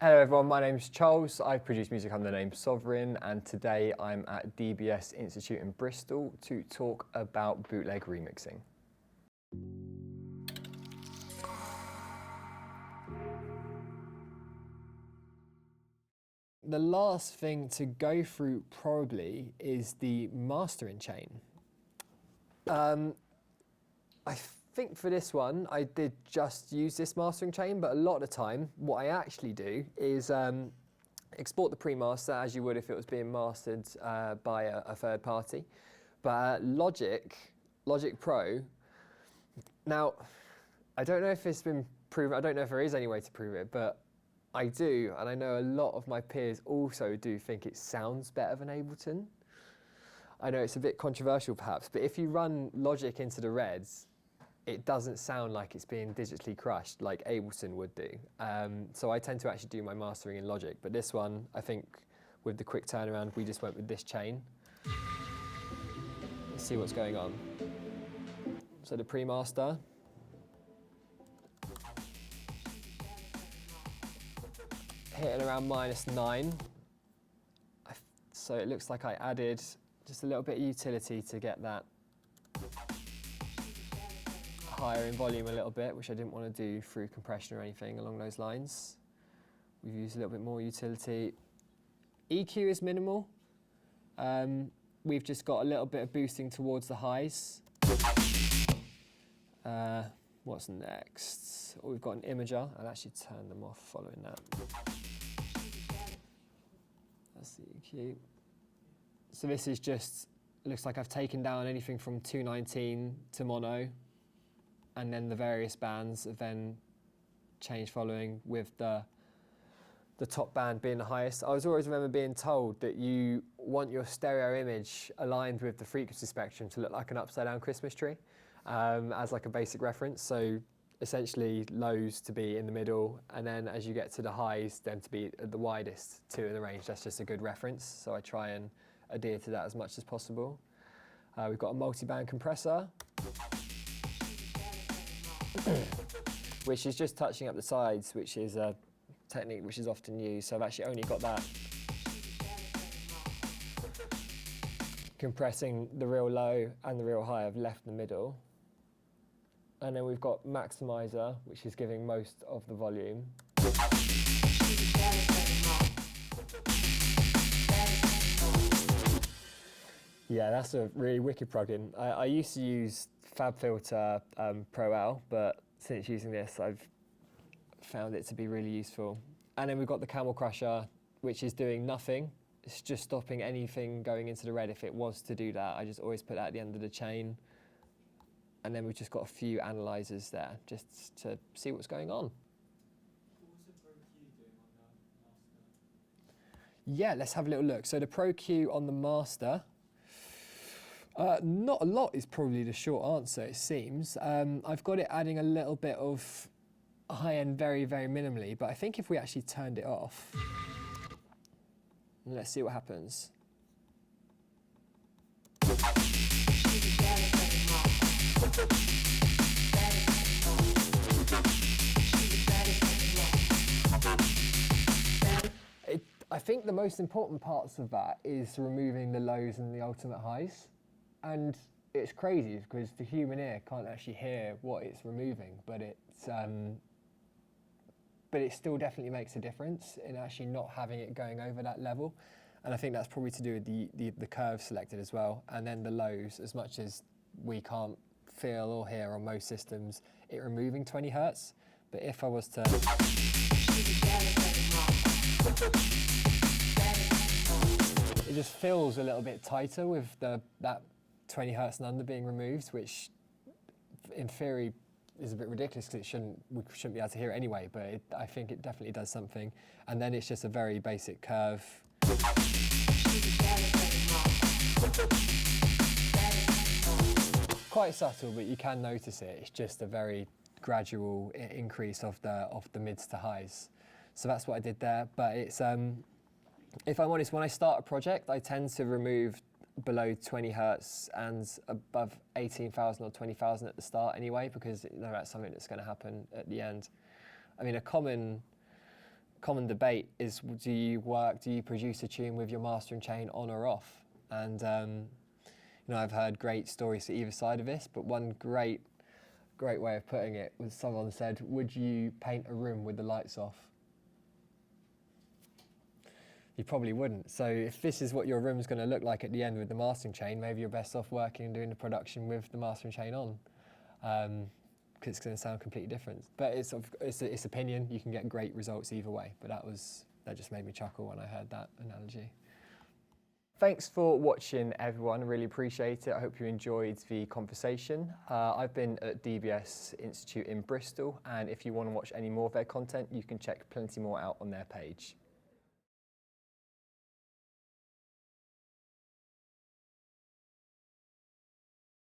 Hello everyone, my name's Charles. I produce music under the name Sovryn, and today I'm at DBS Institute in Bristol to talk about bootleg remixing. The last thing to go through probably is the mastering chain. I think for this one, I did just use this mastering chain, but a lot of the time, what I actually do is export the pre-master as you would if it was being mastered by a third party. But Logic Pro, now, I don't know if it's been proven, I don't know if there is any way to prove it, but I do, and I know a lot of my peers also do think it sounds better than Ableton. I know it's a bit controversial perhaps, but if you run Logic into the Reds, it doesn't sound like it's being digitally crushed like Ableton would do. So I tend to actually do my mastering in Logic, but this one, I think with the quick turnaround, we just went with this chain. Let's see what's going on. So the pre-master. Hitting around -9. So it looks like I added just a little bit of utility to get that higher in volume a little bit, which I didn't want to do through compression or anything along those lines. We've used a little bit more utility. EQ is minimal. We've just got a little bit of boosting towards the highs. What's next? Oh, we've got an imager. I'll actually turn them off following that. That's the EQ. So this is just, looks like I've taken down anything from 219 to mono, and then the various bands have then changed following with the top band being the highest. I was always remember being told that you want your stereo image aligned with the frequency spectrum to look like an upside down Christmas tree, as like a basic reference. So essentially lows to be in the middle, and then as you get to the highs, then to be at the widest two in the range. That's just a good reference. So I try and adhere to that as much as possible. We've got a multi-band compressor, which is just touching up the sides, which is a technique which is often used. So I've actually only got that compressing the real low and the real high. I've left the middle. And then we've got Maximiser, which is giving most of the volume. Yeah, that's a really wicked plugin. I used to use FabFilter Pro L, but since using this, I've found it to be really useful. And then we've got the CamelCrusher, which is doing nothing. It's just stopping anything going into the red. If it was to do that, I just always put that at the end of the chain. And then we've just got a few analyzers there, just to see what's going on. What's the Pro Q doing on the master? Yeah, let's have a little look. So the Pro Q on the master, not a lot is probably the short answer, it seems. I've got it adding a little bit of high end very, very minimally, but I think if we actually turned it off, let's see what happens. I think the most important parts of that is removing the lows and the ultimate highs. And it's crazy because the human ear can't actually hear what it's removing, but it still definitely makes a difference in actually not having it going over that level. And I think that's probably to do with the curve selected as well. And then the lows, as much as we can't feel or hear on most systems, it removing 20 Hertz. But if I was to... It just feels a little bit tighter with that 20 Hertz and under being removed, which in theory is a bit ridiculous because we shouldn't be able to hear it anyway, but I think it definitely does something. And then it's just a very basic curve. Quite subtle, but you can notice it. It's just a very gradual increase of the mids to highs. So that's what I did there. But it's if I'm honest, when I start a project, I tend to remove below 20 Hertz and above 18,000 or 20,000 at the start anyway, because that's something that's going to happen at the end. I mean, a common common debate is, do you produce a tune with your mastering chain on or off? And you know, I've heard great stories to either side of this, but one great way of putting it was someone said, would you paint a room with the lights off? You probably wouldn't. So if this is what your room's going to look like at the end with the mastering chain, maybe you're best off working and doing the production with the mastering chain on, because it's going to sound completely different. But it's opinion. You can get great results either way. But that just made me chuckle when I heard that analogy. Thanks for watching, everyone. I really appreciate it. I hope you enjoyed the conversation. I've been at DBS Institute in Bristol, and if you want to watch any more of their content, you can check plenty more out on their page.